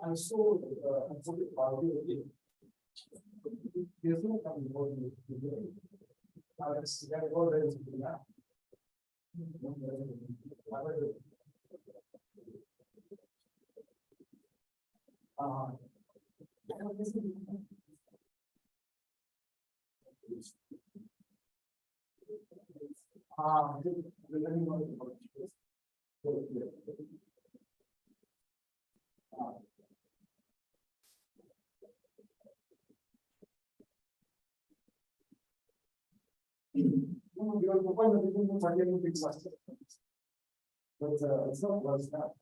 I saw there's no coming more than but it's not was that.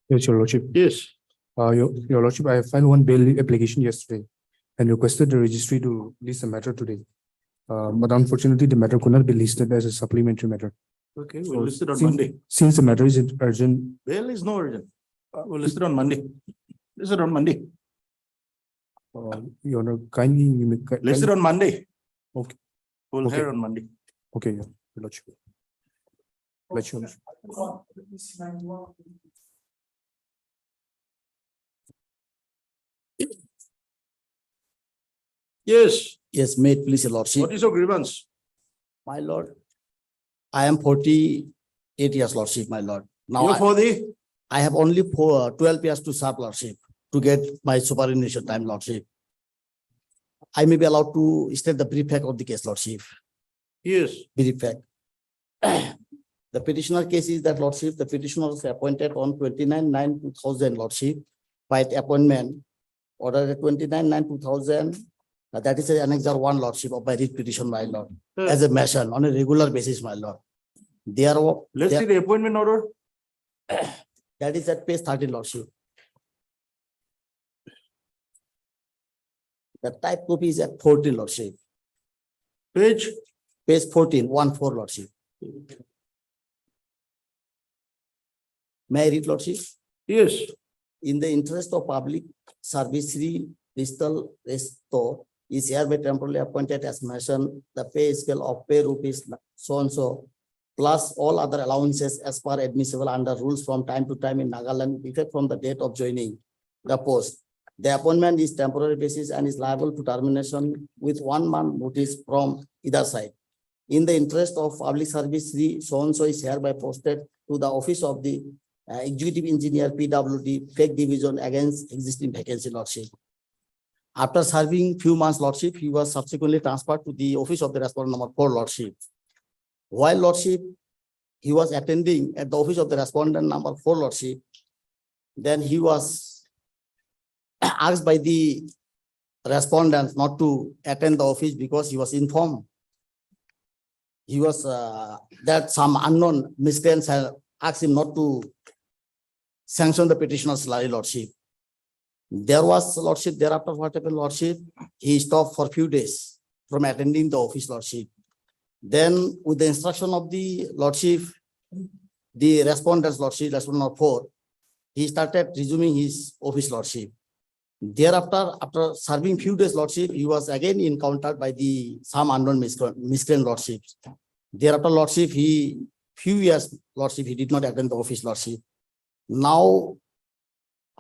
Yes, Your Lordship. Yes. Your Lordship, I filed one bail application yesterday and requested the registry to list the matter today. But unfortunately, the matter could not be listed as a supplementary matter. Okay, So we'll list it on since- Monday. Since the matter is urgent, Bail is no urgent. We'll list it on Monday. List it on Monday. Your Honor, kindly. List it on Monday. Okay. We'll Okay. hear on Monday. Okay, yeah, Your Lordship. Let you. Yes, Yes, may it please your lordship. what is your grievance? My lord, I am 48 years lordship, my lord. Now You're for the, I have only 12 years to serve lordship to get my superannuation time lordship. I may be allowed to state the brief fact of the case lordship. yes, Brief fact. The petitioner case is that lordship, the petitioner was appointed on 29/9/2000 lordship by the appointment order 29/9/2000. That is annexure 1 lordship of my writ petition, my lord, as a mason on a regular basis, my lord. let's see the appointment order. That is at page 13 lordship. The type copy is at 14 lordship, Page, page 14, 1/4 lordship. May I read lordship? yes, In the interest of public service, Sri Crystal Resto is hereby temporarily appointed as mason. The pay scale of pay rupees so and so, plus all other allowances as per admissible under rules from time to time in Nagaland, effect from the date of joining the post. The appointment is temporary basis and is liable to termination with 1 month notice from either side. In the interest of public service, Sri so and so is hereby posted to the office of the Executive Engineer PWD Fake Division against existing vacancy lordship. After serving few months lordship, he was subsequently transferred to the office of the respondent number 4 lordship. While lordship, he was attending at the office of the respondent number 4 lordship. Then he was asked by the respondents not to attend the office because he was informed. He was that some unknown miscreants had asked him not to sanction the petitioner's lordship. There was lordship, thereafter what happened lordship, he stopped for few days from attending the office lordship. Then with the instruction of the lordship, the respondent's lordship, respondent number 4, he started resuming his office lordship. Thereafter, after serving few days lordship, he was again encountered by the some unknown miscreant lordships. Thereafter lordship, few years lordship, he did not attend the office lordship. Now,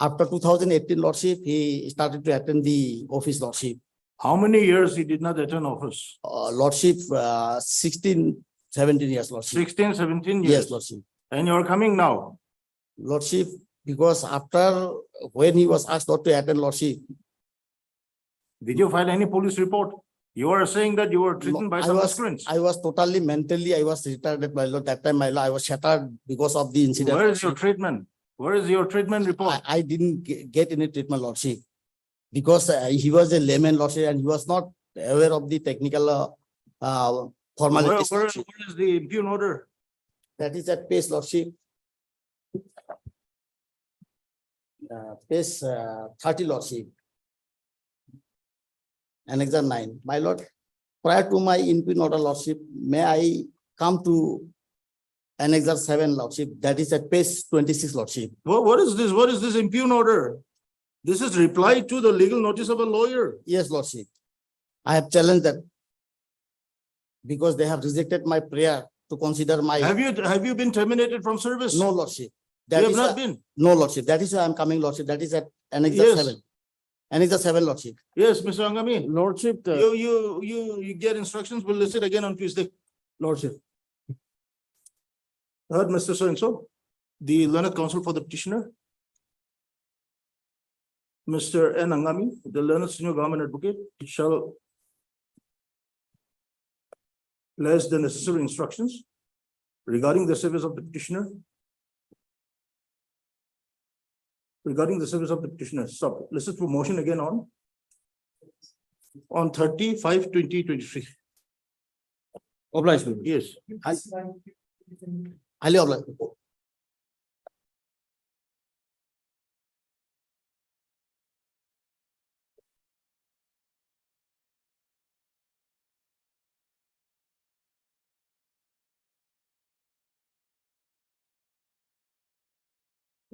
after 2018 lordship, he started to attend the office lordship. how many years he did not attend office? Lordship, 16, 17 years lordship. 16, 17 years. Yes, lordship. And you're coming now. Lordship, because after when he was asked not to attend lordship, Did you file any police report? You are saying that you were threatened by some miscreants. I was totally mentally, I was retarded, my lord. That time, my lord, I was shattered because of the incident. Where is your treatment? Where is your treatment report? I didn't get any treatment, lordship, because he was a layman, lordship, and he was not aware of the technical formalities. Where lordship. is the impugn order? That is at page, lordship. Page 30, lordship. Annexure 9. My lord, prior to my impugn order, lordship, may I come to Annexure 7, lordship? That is at page 26, lordship. What is this? What is this impugn order? This is reply to the legal notice of a lawyer. Yes, lordship. I have challenged that because they have rejected my prayer to consider my. Have you been terminated from service? No, lordship. You That have is not a- been. No, lordship. That is why I'm coming, lordship. That is at Annexure Yes. 7. Annexure 7, lordship. Yes, Mr. Angami. Lordship, You get instructions. We'll list it again on Tuesday. lordship. Heard, Mr. So-and-so, the learned counsel for the petitioner. Mr. N. Angami, the learned senior government advocate, shall place the necessary instructions regarding the service of the petitioner. Regarding the service of the petitioner. Stop. Listen to motion again on 30/5/2023. Obliged. Yes. Highly obliged.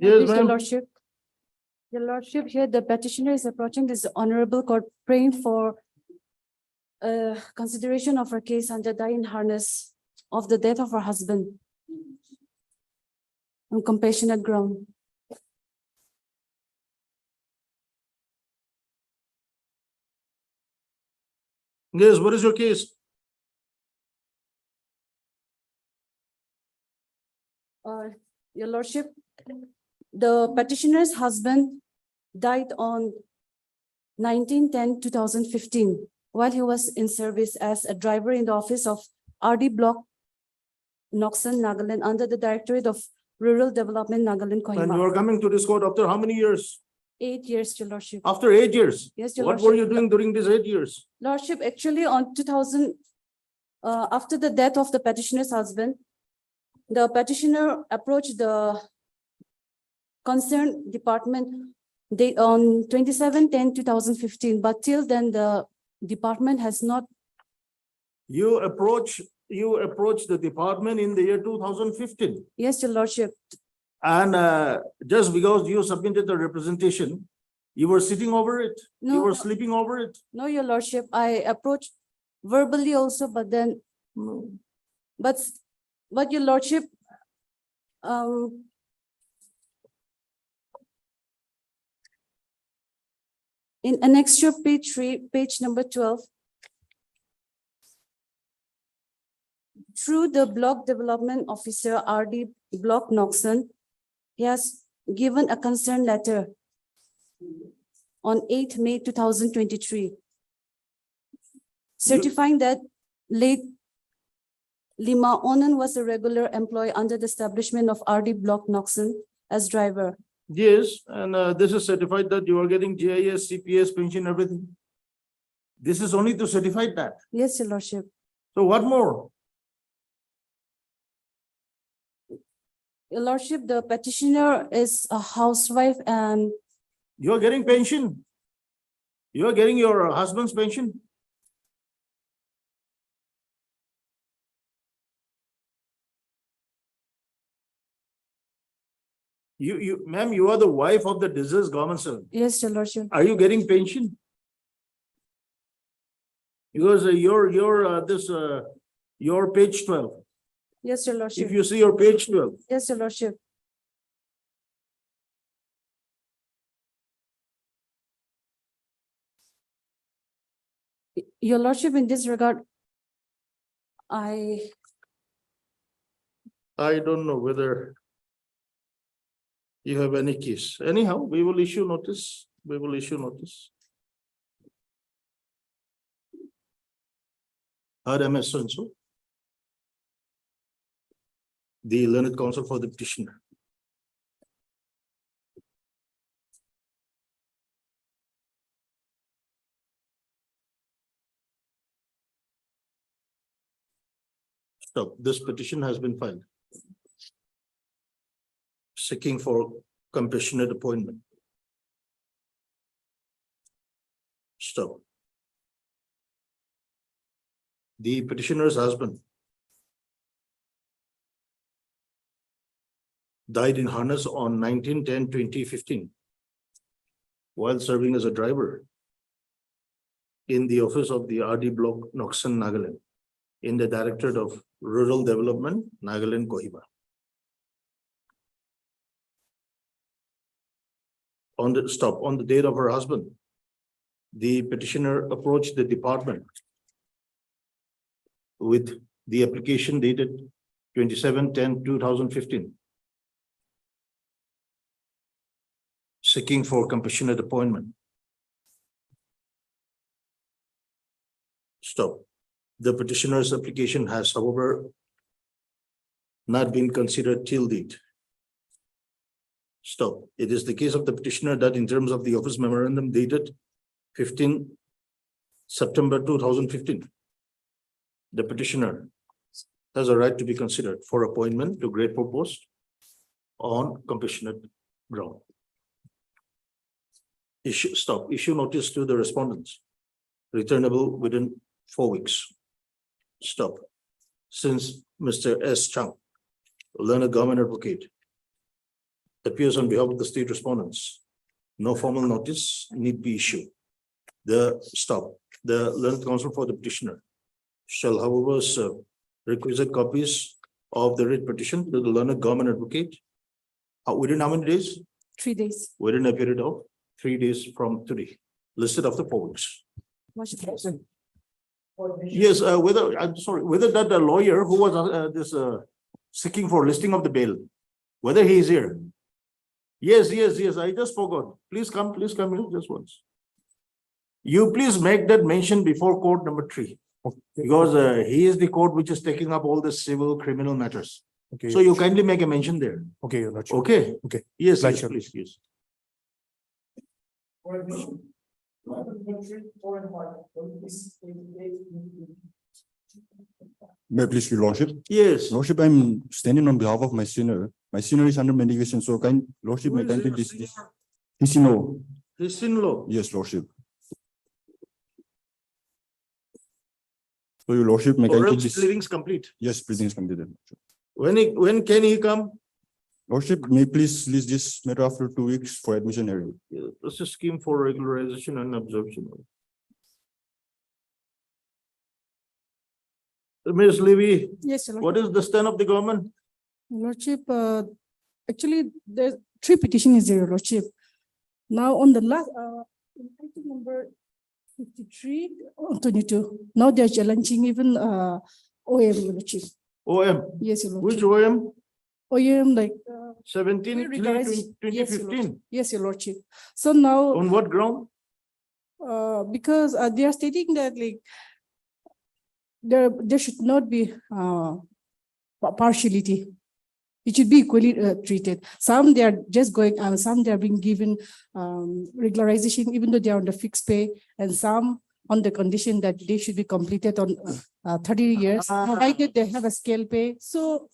Yes, Please, Your ma'am. Lordship. Your Lordship, here the petitioner is approaching this honorable court praying for consideration of her case under die in harness of the death of her husband on compassionate ground. Yes, what is your case? Your Lordship, the petitioner's husband died on 19/10/2015 while he was in service as a driver in the office of RD Block, Noxon, Nagaland, under the Directorate of Rural Development, Nagaland, And you Kohima. are coming to this court after how many years? 8 years, Your Lordship. After 8 years? Yes, Your What were you Lordship. doing during these 8 years? Lordship, actually on 2000, after the death of the petitioner's husband, the petitioner approached the concerned department on 27/10/2015, but till then the department has not. You approach the department in the year 2015. Yes, Your Lordship. And just because you submitted the representation, you were sitting over it, you No, were no. sleeping over it. No, Your Lordship, I approached verbally also, but then, but Your Lordship, in annexure page 3, page number 12, through the block development officer, RD Block Noxon, he has given a concern letter on 8 May 2023, certifying that late Lima Onan was a regular employee under the establishment of RD Block Noxon as driver. Yes, and this is certified that you are getting GIS, CPS, pension, everything. This is only to certify that. Yes, Your Lordship. So what more? Your Lordship, the petitioner is a housewife and You are getting pension. You are getting your husband's pension. Ma'am, you are the wife of the deceased government servant. yes, Your Lordship. Are you getting pension? Because your page 12. Yes, Your If Lordship. you see your page 12, Yes, Your Lordship. Your Lordship, in this regard, I I don't know whether you have any case. Anyhow, we will issue notice. We will issue notice. RMS and so. The learned counsel for the petitioner. Stop. This petition has been filed. Seeking for compassionate appointment. Stop. The petitioner's husband died in harness on 19/10/2015 while serving as a driver in the office of the RD Block, Noxon, Nagaland, in the Directorate of Rural Development, Nagaland, Kohima. On the date of her husband, the petitioner approached the department with the application dated 27/10/2015, seeking for compassionate appointment. Stop. The petitioner's application has, however, not been considered till date. Stop. It is the case of the petitioner that in terms of the office memorandum dated 15 September 2015, the petitioner has a right to be considered for appointment to grateful post on compassionate ground. Issue notice to the respondents, returnable within 4 weeks. Stop. Since Mr. S. Chung, learned government advocate, appears on behalf of the state respondents, no formal notice need be issued. The The learned counsel for the petitioner shall however serve requisite copies of the writ petition to the learned government advocate. Within how many days? 3 days. Within a period of 3 days from today, listed of the four weeks. Yes, I'm sorry, whether that the lawyer who was seeking for listing of the bail, whether he is here. Yes, I just forgot. Please come here just once. You please make that mention before court number 3, because he is the court which is taking up all the civil criminal matters. Okay. So you kindly make a mention there. Okay, Your Lordship. Okay? Okay. Yes, Right, yes, sure. please, yes. May I please, Your Lordship? Yes. Lordship, I'm standing on behalf of my senior. My senior is under medication, so Lordship, may kindly this. His in-law. His in-law. Yes, Lordship. So Your Lordship, may kindly Perhaps this. clearings complete. Yes, please completed. When can he come? Lordship, may please list this matter after 2 weeks for admission hearing. Yeah, this is a scheme for regularization and absorption. Ms. Levy, Yes, Your Lordship. what is the stand of the government? Your Lordship, actually, there's 3 petitions there, Your Lordship. Now, on the last, item number 53, 22, now they're challenging even, OM, Your Lordship. OM, Yes, Your which Lordship. OM? OM, like, 17, Regularization. Yes, Your 2015. Yes, Your Lordship. So now, On what ground? because they are stating that like, there should not be, partiality. It should be equally treated. Some they are just going, some they are being given regularization, even though they are on the fixed pay, and some on the condition that they should be completed on 30 years, provided they have a scale pay. So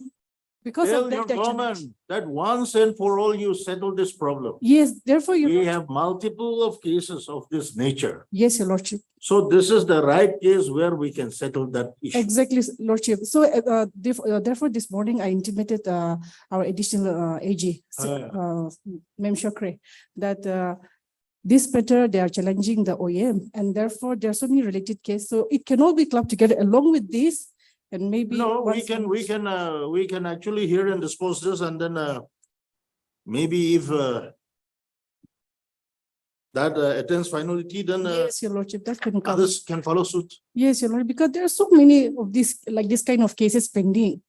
because Tell of your that, they're challenged. government that once and for all you settle this problem. Yes, therefore you. We have multiple of cases of this nature. Yes, Your Lordship. So this is the right case where we can settle that issue. Exactly, Lordship. So therefore, this morning I intimated our additional AG, Mem Shokre, that this matter they are challenging the OEM, and therefore there are so many related cases. So it can all be clubbed together along with this, and maybe. No, we once- can actually hear and dispose this, and then maybe if that attains finality, then Yes, Your Lordship, that can come. others can follow suit. Yes, Your Lord, because there are so many of this, like this kind of cases pending.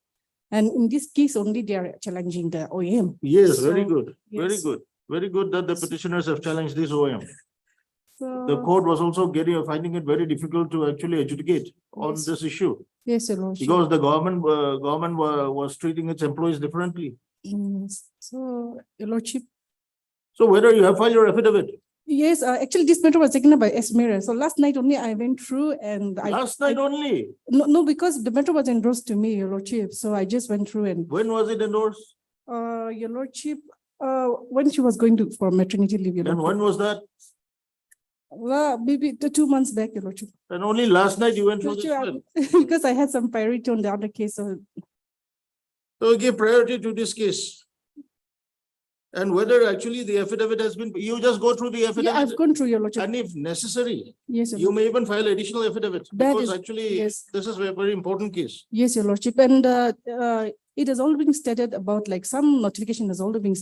And in this case only, they are challenging the OEM. Yes, very So, good, very yes. good. Very good that the petitioners have challenged this OM. The So, court was also finding it very difficult to actually adjudicate on Yes. this issue, yes, Your Lordship. because the government was treating its employees differently. Yes. So, Your Lordship. So whether you have filed your affidavit, Yes, actually, this matter was taken up by S. So last night only I went through and last night only, No, because the matter was endorsed to me, Your Lordship. So I just went through and, when was it endorsed? Your Lordship, when she was going to for maternity leave, Your And when Lordship. was that? Well, maybe 2 months back, Your Lordship. And only last night you went through this. Lordship, file. because I had some priority on the other case, so So give priority to this case. And whether actually the affidavit has been, you just go through the yeah, affidavit, I've gone through, Your Lordship. and if necessary, Yes, Your you may even file additional affidavit, That because is- actually yes. this is a very important case. Yes, Your Lordship, and it has already been stated about like some notification has already been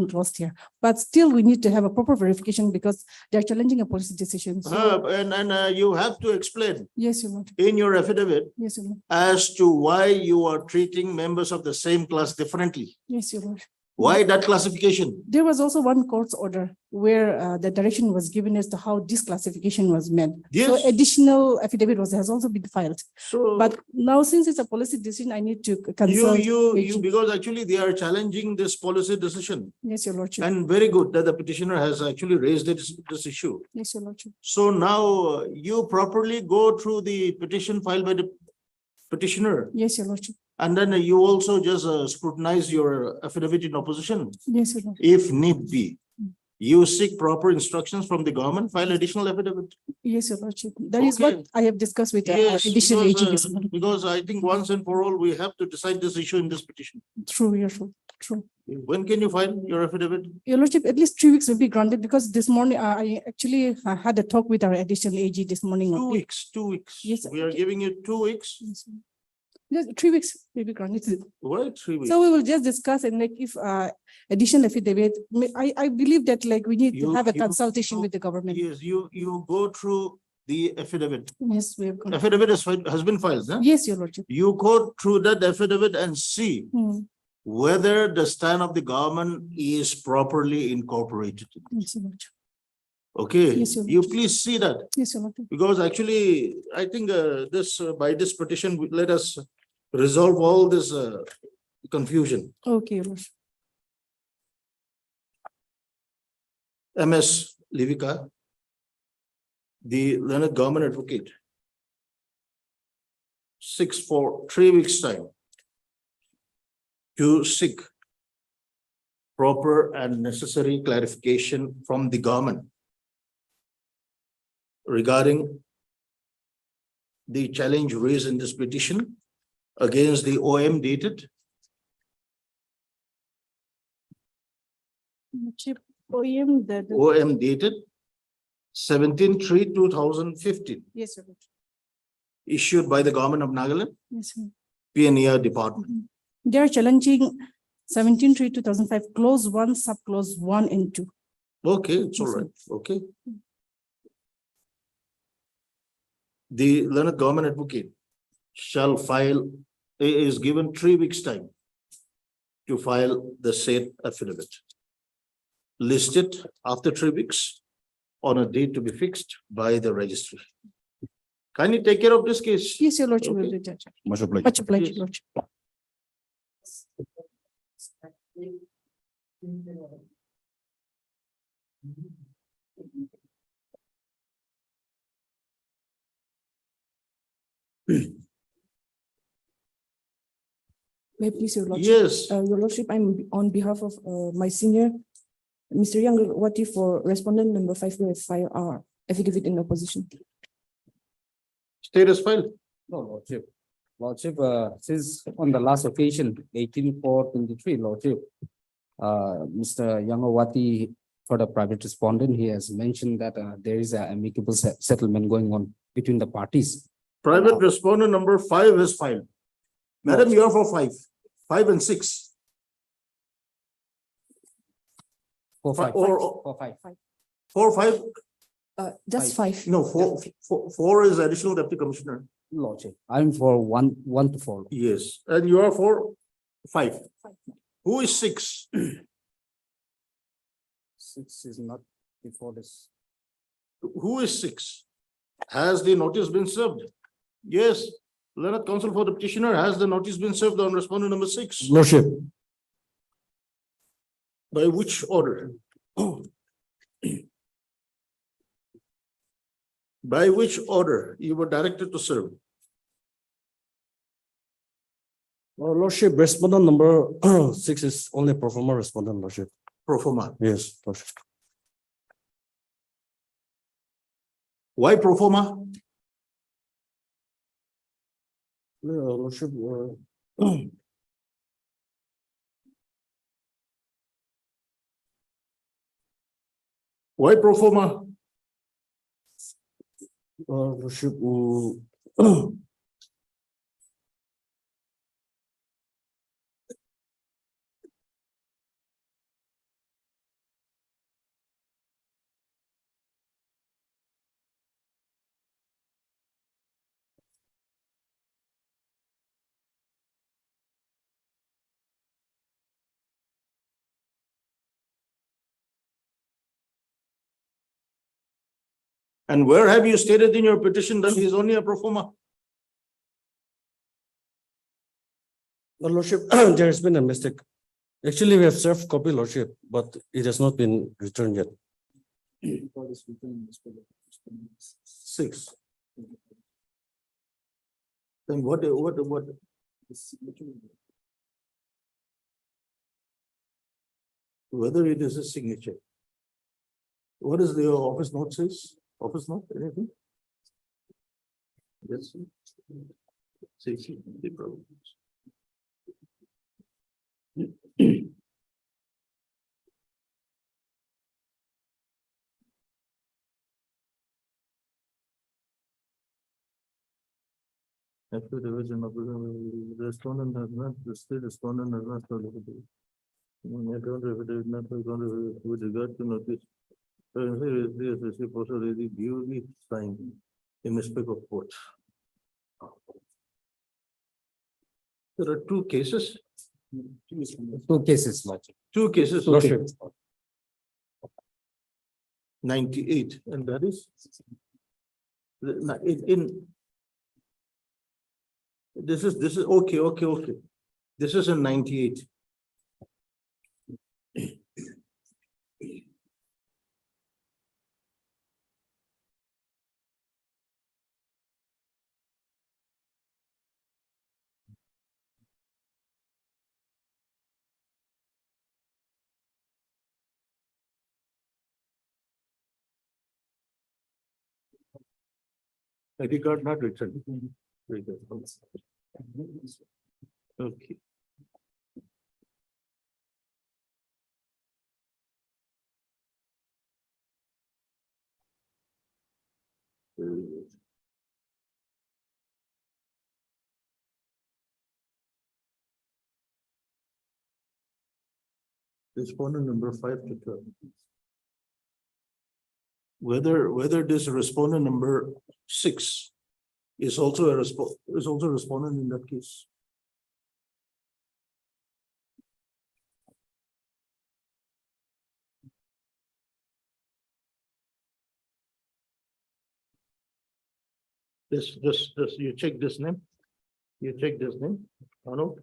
enclosed here, but still we need to have a proper verification because they're challenging a policy decision. So, And you have to explain yes, Your Lord. in your affidavit Yes, Your Lord. as to why you are treating members of the same class differently. Yes, Your Lord. Why that classification? There was also one court's order where the direction was given as to how this classification was made. So Yes. additional affidavit has also been filed. So But now since it's a policy decision, I need to consult. you, AG. because actually they are challenging this policy decision. Yes, Your Lordship. And very good that the petitioner has actually raised this issue. Yes, Your Lordship. So now you properly go through the petition filed by the petitioner, Yes, Your Lordship. and then you also just scrutinize your affidavit in opposition. Yes, Your Lord. If need be, you seek proper instructions from the government, file additional affidavit. Yes, Your Lordship. That is Okay. what I have discussed with Yes, additional AG. because, this morning. because I think once and for all, we have to decide this issue in this petition. True, Your Lord. True. When can you file your affidavit? Your Lordship, at least 3 weeks will be granted because this morning I actually had a talk with our additional AG this morning. 2 weeks, 2 weeks. Yes, We are okay. giving you 2 weeks. Yes, 3 weeks will be granted. Why 3 weeks? So we will just discuss and like if additional affidavit, I believe that like we need to You- have a you- consultation you- with the government. Yes, you go through the affidavit. Yes, we have. Affidavit has been filed, huh? Yes, Your Lordship. You go through that affidavit and see Hmm. whether the stand of the government is properly incorporated. Yes, Your Lordship. Okay, Yes, Your you Lordship. please see that, Yes, Your Lordship. because actually, I think by this petition, let us resolve all this confusion. Okay, Your Lordship. MS Livika, the learned government advocate, 3 weeks time to seek proper and necessary clarification from the government regarding the challenge raised in this petition against the OM dated Lordship, OEM, the. OM dated 17/3/2015, Yes, Your Lordship. issued by the government of Nagaland, Yes, Your Lordship. PNER department. They are challenging 17/3/2005, clause 1, subclause 1 and 2. Okay, it's all Yes, sir. right, okay. The learned government advocate shall file, is given 3 weeks time to file the said affidavit. Listed after 3 weeks on a date to be fixed by the registry. Can you take care of this case? Yes, Your Lordship will Okay. do that. Much obliged. Much obliged, Yes. Your Lordship. May I please, Your Lordship? Yes, Your Lordship, I'm on behalf of my senior, Mr. Gauhati, for respondent number 5, we have filed our affidavit in opposition. status file. No, Lordship. Lordship, since on the last occasion, 18/4/23, Lordship, Mr. Gauhati, for the private respondent, he has mentioned that there is an amicable settlement going on between the parties. Private respondent number 5 is filed. Madam, you are for 5 and 6. 4, 5, Or- 4, 5. 4, 5, Just 5. no, 4 is additional deputy commissioner. Lordship, I'm for 1 to 4. Yes, and you are for 5. Who is 6? 6 is not before this. Who is 6? Has the notice been served? Yes, learned counsel for the petitioner, has the notice been served on respondent number 6? Lordship, By which order? By which order you were directed to serve? Lordship, respondent number 6 is only pro forma respondent, Lordship. Pro forma. Yes, Lordship. Why pro forma? Lordship, Why pro forma? Lordship, And where have you stated in your petition that he is only a pro forma? Lordship, there has been a mistake. Actually, we have served copy, Lordship, but it has not been returned yet. 6. Then what? Whether it is a signature. What does the office note says? Office note, anything? Yes. See, the problems. After division of the respondent has not, the state respondent has not solicited. Matter of affidavit not with regard to notice. This also really duly signed in respect of court. There are two cases. Two cases, Lordship. Two cases, okay. Lordship. 98, and that is in this is okay. This is in 98. ID card not returned. Very good. Okay. Respondent number 5 to 12. Whether this respondent number 6 is also a respondent in that case. This, you check this name. You check this name. Arnold.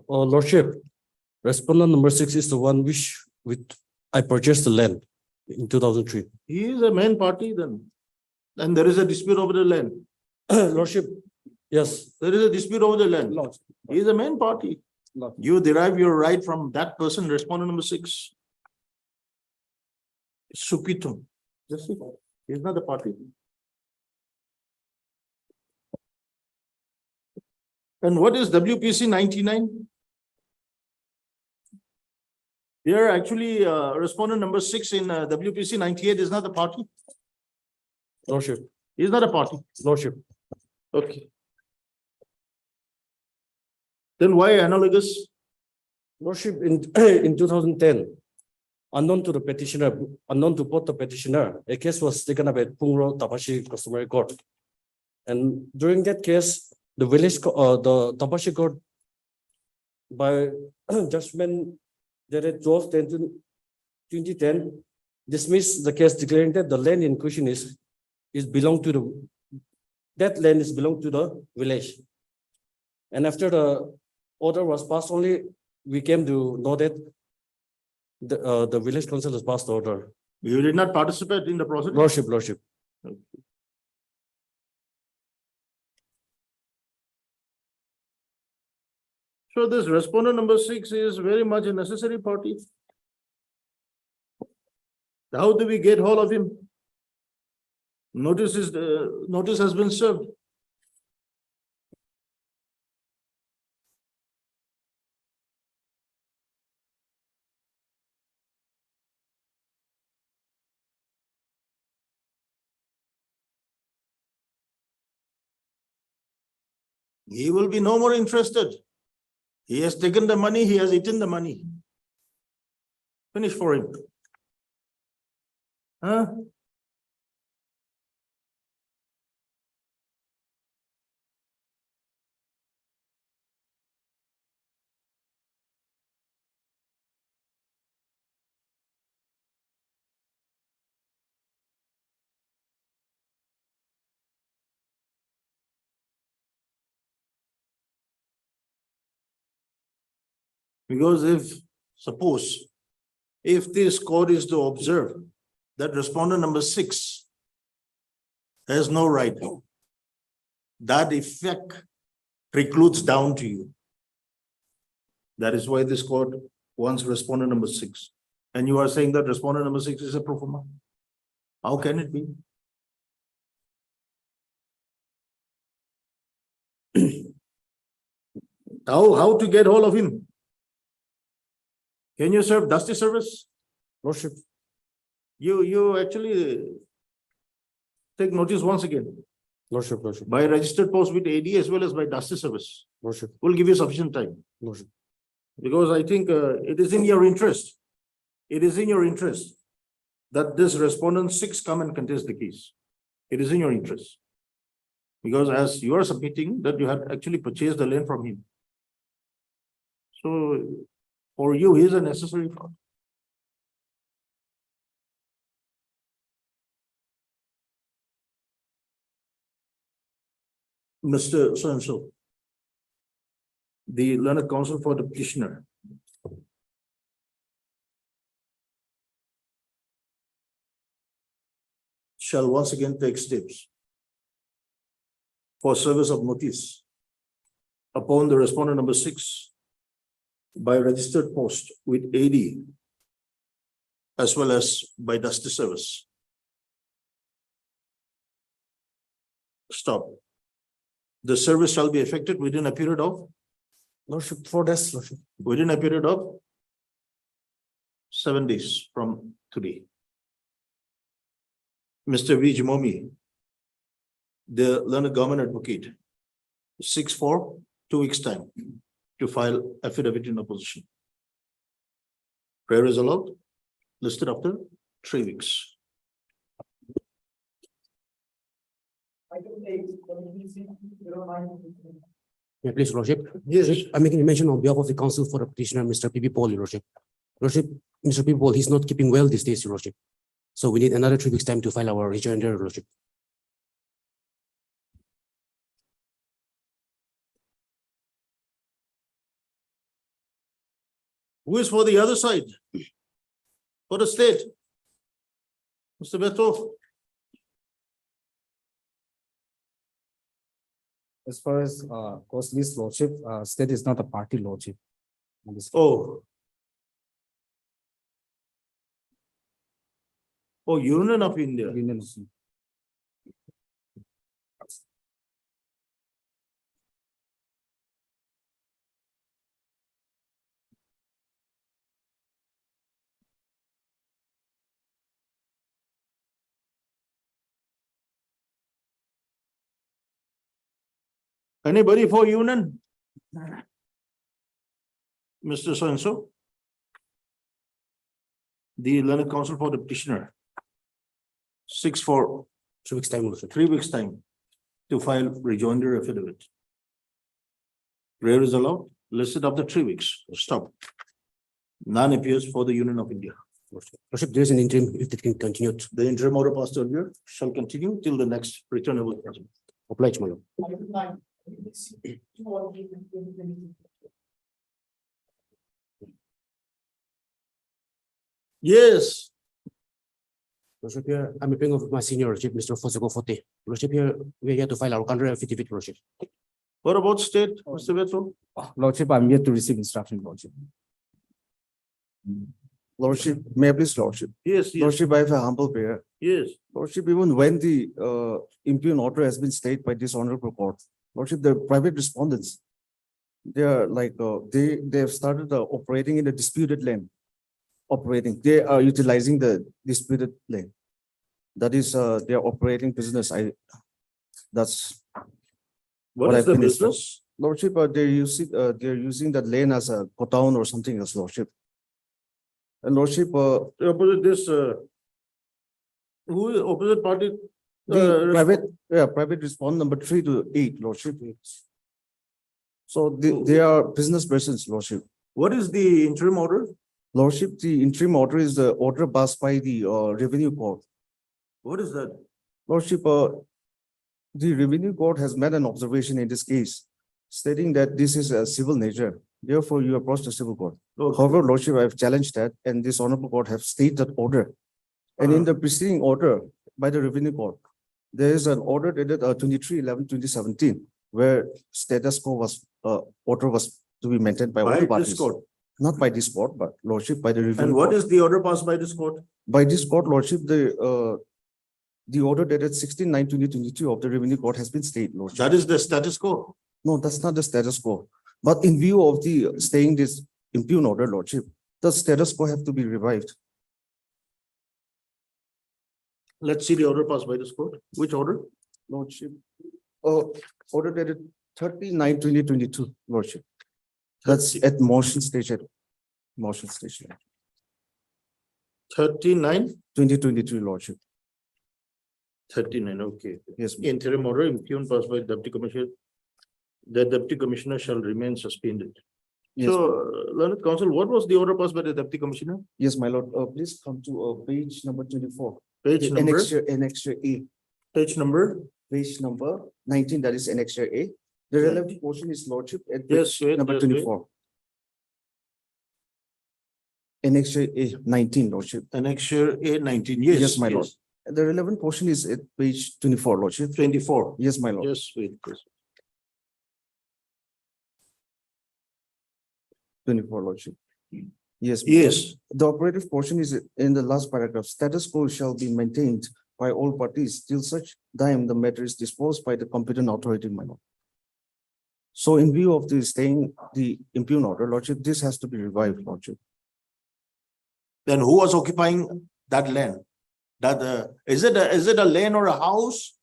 Lordship, respondent number 6 is the one which with I purchased the land in 2003. He is a main party then. And there is a dispute over the land. Lordship, yes. There is a dispute over the land. Lord. He is a main party. Lord. You derive your right from that person, respondent number 6. Sukito. Just see, he is not a party. And what is WPC 99? Here actually respondent number 6 in WPC 98 is not a party. Lordship, He is not a party. Lordship. Okay. Then why analogous? Lordship, in 2010, unknown to the petitioner, unknown to both the petitioner, a case was taken up at Pungro Tapashi Customary Court. And during that case, the the Tapashi Court, by judgment dated 12/10/2010, dismissed the case, declaring that the land in question is belong to that land is belong to the village. And after the order was passed, only we came to know that the village council has passed the order. You did not participate in the process? Lordship. So this respondent number 6 is very much a necessary party. How do we get hold of him? Notice has been served. He will be no more interested. He has taken the money, he has eaten the money. Finish for him. Huh? Because suppose this court is to observe that respondent number 6 has no right, that effect precludes down to you. That is why this court wants respondent number 6. And you are saying that respondent number 6 is a pro forma. How can it be? How to get hold of him? Can you serve dusty service? Lordship, You actually take notice once again. Lordship, by registered post with AD as well as by dusty service. Lordship, We'll give you sufficient time. Lordship. Because I think it is in your interest. It is in your interest that this respondent 6 come and contest the case. It is in your interest. Because as you are submitting that you have actually purchased the land from him. So for you, he is a necessary part. Mr. So-and-so. The learned counsel for the petitioner. Shall once again take steps for service of notice upon the respondent number 6 by registered post with AD as well as by dusty service. Stop. The service shall be effected within a period of Lordship, 4 days, Lordship. within a period of 7 days from today. Mr. V. Jimomi, the learned government advocate, 6 for 2 weeks' time to file affidavit in opposition. Prayer is allowed, listed after 3 weeks. May I please, Lordship? Yes. I'm making a mention on behalf of the council for the petitioner, Mr. P.B. Paul, Your Lordship. Lordship, Mr. P.B. Paul, he's not keeping well these days, Your Lordship. So we need another 3 weeks' time to file our rejoinder, Your Lordship. Who is for the other side? For the state? Mr. Beto? As far as Costley's Lordship, state is not a party, Lordship. Oh. Oh, Union of India. Union. Anybody for Union? Mr. So-and-so? The learned counsel for the petitioner. 6 for 3 weeks' time, Lordship. 3 weeks' time to file rejoinder affidavit. Prayer is allowed, listed after 3 weeks. Stop. None appears for the Union of India. Lordship, there is an interim, if it can continue. The interim order passed earlier shall continue till the next returnable judgment. Oblige, my lord. Yes, Lordship, here, I'm appearing of my senior Lordship, Mr. Fosego Forte. Lordship, here, we are here to file our counter affidavit, Lordship. what about state, Mr. Beto? Lordship, I'm yet to receive instruction, Lordship. Lordship, may I please, Lordship? Yes, yes, Lordship, I have a humble prayer. yes. Lordship, even when the impugned order has been stayed by this honorable court, Lordship, the private respondents, they are like, they have started operating in the disputed land. They are utilizing the disputed land. That is, they are operating business. That's, What What is I've the been business? Lordship, they're using that land as a godown or something else, Lordship. And Lordship, Opposite this, who is opposite party? the private respond number 3 to 8, Lordship. So they are business persons, Lordship. What is the interim order? Lordship, the interim order is the order passed by the revenue court. What is that? Lordship, the revenue court has made an observation in this case, stating that this is a civil nature. Therefore, you approach the civil court. Okay. However, Lordship, I have challenged that, and this honorable court have stated that order. And in the preceding order by the revenue court, there is an order dated 23/11/2017, where status quo was order was to be maintained by all By the parties. this court. Not by this court, but Lordship, by the And revenue what court. is the order passed by this court? By this court, Lordship, the order dated 16/9/2022 of the revenue court has been stayed, Lordship. That is the status quo. No, that's not the status quo. But in view of the staying this impugned order, Lordship, the status quo have to be revived. Let's see the order passed by this court. Which order? Lordship, order dated 30/9/2022, Lordship. That's 30. at motion stage. Motion stage. 39, 2023, Lordship. 39, okay. Yes, Interim order impugned passed by Deputy Commissioner. The Deputy Commissioner shall remain suspended. yes, So, Learned Counsel, what was the order passed by the Deputy Commissioner? yes, my lord. Please come to page number 24. Page number, Annexure A. page number. Page number 19, that is Annexure A. The relevant portion is Lordship at Yes, page wait, number yes, wait. 24. Annexure A 19, Lordship. Annexure A 19, yes. Yes, my lord. The relevant portion is at page 24, Lordship. 24, Yes, my lord. yes, wait, yes. 24, Lordship. Yes. Yes, The operative portion is in the last paragraph. Status quo shall be maintained by all parties till such time the matter is disposed by the competent authority, my lord. So in view of the staying the impugned order, Lordship, this has to be revived, Lordship. then who was occupying that land? That, is it a land or a house?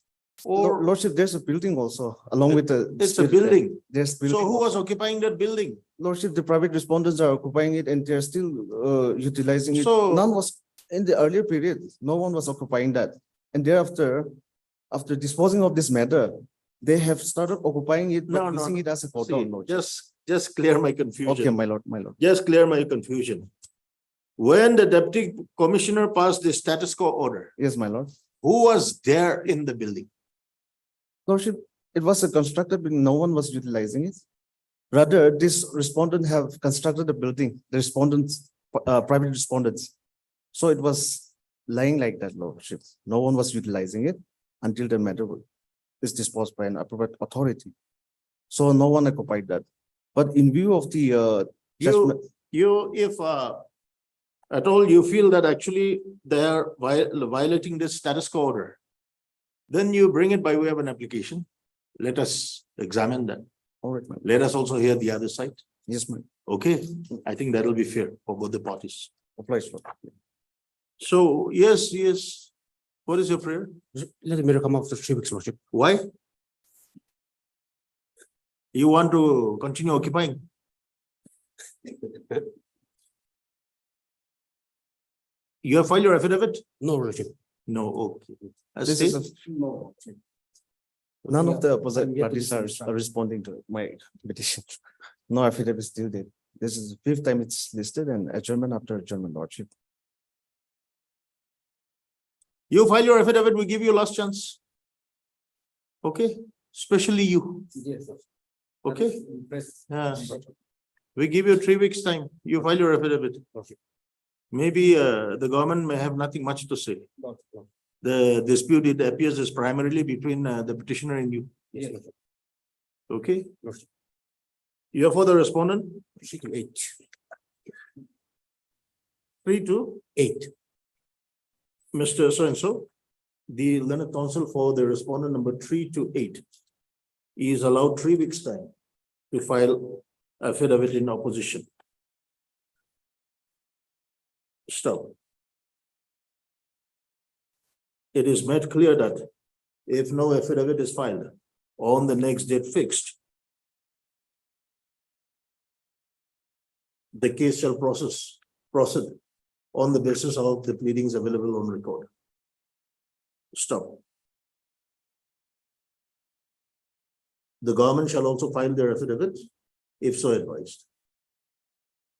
Or Lordship, there's a building also along with the. it's a building? There's. So building who was also. occupying that building? Lordship, the private respondents are occupying it and they're still utilizing it. So- None was, in the earlier period, no one was occupying that. And thereafter, after disposing of this matter, they have started occupying it, No, but no, using no. it as a See, hotel, Lordship. just clear my confusion. Okay, my lord, my lord. Just clear my confusion. When the Deputy Commissioner passed the status quo order, Yes, my lord. who was there in the building? Lordship, it was a constructed, but no one was utilizing it. Rather, this respondent have constructed a building, the respondents, private respondents. So it was lying like that, Lordship. No one was utilizing it until the matter is disposed by an appropriate authority. So no one occupied that. But in view of the judgment, If at all you feel that actually they are violating this status quo order, then you bring it by way of an application. Let us examine that. all right, ma'am. Let us also hear the other side. Yes, ma'am. Okay, I think that will be fair for both the parties. Applies, Lord. So, yes. What is your prayer? Let the matter come after 3 weeks, Lordship. Why? You want to continue occupying? You have filed your affidavit? No, Lordship. No, okay. This is none of the opposite parties are responding to my petition. No affidavit is still there. This is the 5th time it's listed and adjournment after adjournment, Lordship. You file your affidavit, we give you last chance. Okay, especially you, Yes. okay? Yeah. We give you 3 weeks' time, you file your affidavit. Okay. Maybe the government may have nothing much to say. The dispute, it appears, is primarily between the petitioner and you, Yes. okay? Okay. You are for the respondent, 3 to 8. 3 to 8. Mr. So-and-so, the learned counsel for the respondent number 3 to 8 is allowed 3 weeks' time to file affidavit in opposition. Stop. It is made clear that if no affidavit is filed on the next date fixed, the case shall proceed on the basis of the pleadings available on record. Stop. The government shall also file their affidavit if so advised.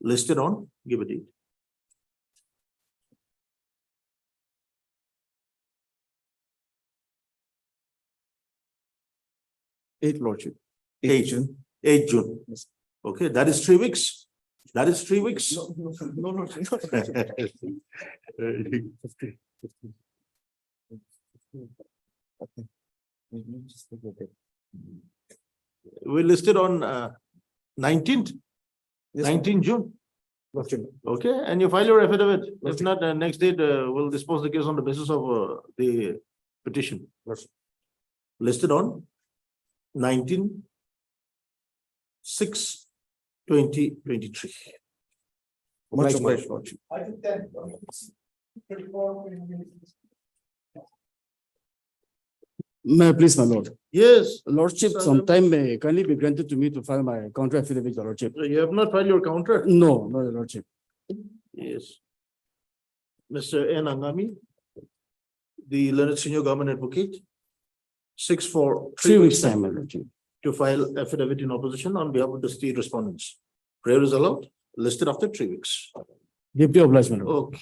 Listed on, give a date. Eight, Lordship. 8 June. 8 June. Yes. Okay, that is 3 weeks. That is 3 weeks. No, Lordship. Okay. Let me just take a date. We listed on 19th, Yes, 19 June. Lordship. Okay, and you file your affidavit. If not, next date, we'll dispose the case on the basis of the petition. Listed on 19/6/2023. Much Obliged, obliged, Lordship. May I please, my lord? Yes, Lordship, Sir, some time may kindly be granted to me to file my counter affidavit, your lordship. you have not filed your counter? No, no, your lordship. Yes. Mr. N. Angami, the learned senior government advocate, 6 for 3 weeks time, my lordship. to file affidavit in opposition on behalf of the state respondents. Prayer is allowed, listed after 3 weeks. Deeply obliged, my lord. Okay.